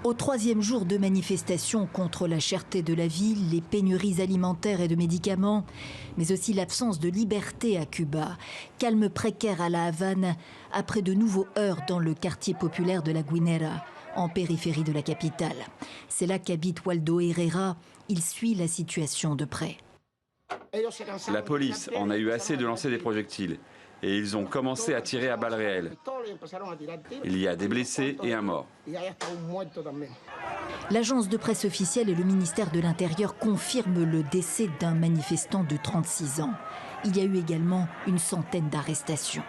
Au troisième jour de manifestation contre la cherté de la vie, les pénuries alimentaires et de médicaments, mais aussi l'absence de liberté à Cuba. Calme précaire à La Havane, après de nouveaux heurts dans le quartier populaire de La Guinera, en périphérie de la capitale. C'est là qu'habite Waldo Herrera. Il suit la situation de près. La police en a eu assez de lancer des projectiles et ils ont commencé à tirer à balles réelles. Il y a des blessés et un mort. L'agence de presse officielle et le ministère de l'Intérieur confirment le décès d'un manifestant de 36 ans. Il y a eu également une centaine d'arrestations.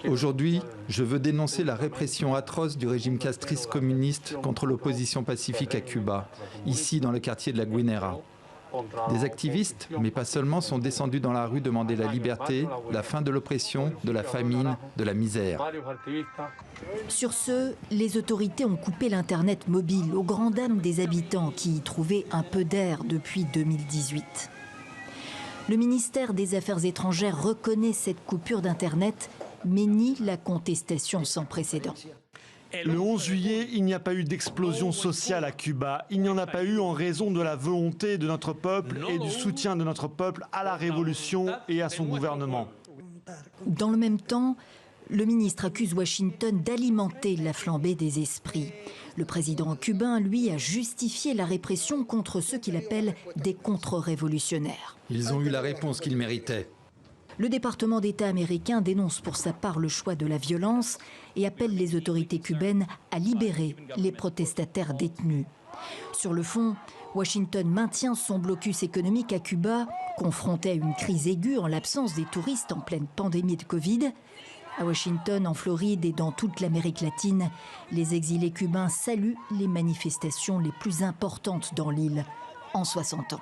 Aujourd'hui, je veux dénoncer la répression atroce du régime castriste communiste contre l'opposition pacifique à Cuba, ici dans le quartier de La Guinera. Des activistes, mais pas seulement, sont descendus dans la rue demander la liberté, la fin de l'oppression, de la famine, de la misère. Sur ce, les autorités ont coupé l'Internet mobile aux grandes dames des habitants qui y trouvaient un peu d'air depuis 2018. Le ministère des Affaires étrangères reconnaît cette coupure d'Internet, mais nie la contestation sans précédent. Le 11 juillet, il n'y a pas eu d'explosion sociale à Cuba. Il n'y en a pas eu en raison de la volonté de notre peuple et du soutien de notre peuple à la révolution et à son gouvernement. Dans le même temps, le ministre accuse Washington d'alimenter la flambée des esprits. Le président cubain, lui, a justifié la répression contre ceux qu'il appelle des contre-révolutionnaires. Ils ont eu la réponse qu'ils méritaient. Le département d'État américain dénonce pour sa part le choix de la violence et appelle les autorités cubaines à libérer les protestataires détenus. Sur le fond, Washington maintient son blocus économique à Cuba, confronté à une crise aiguë en l'absence des touristes en pleine pandémie de Covid. À Washington, en Floride et dans toute l'Amérique latine, les exilés cubains saluent les manifestations les plus importantes dans l'île en 60 ans.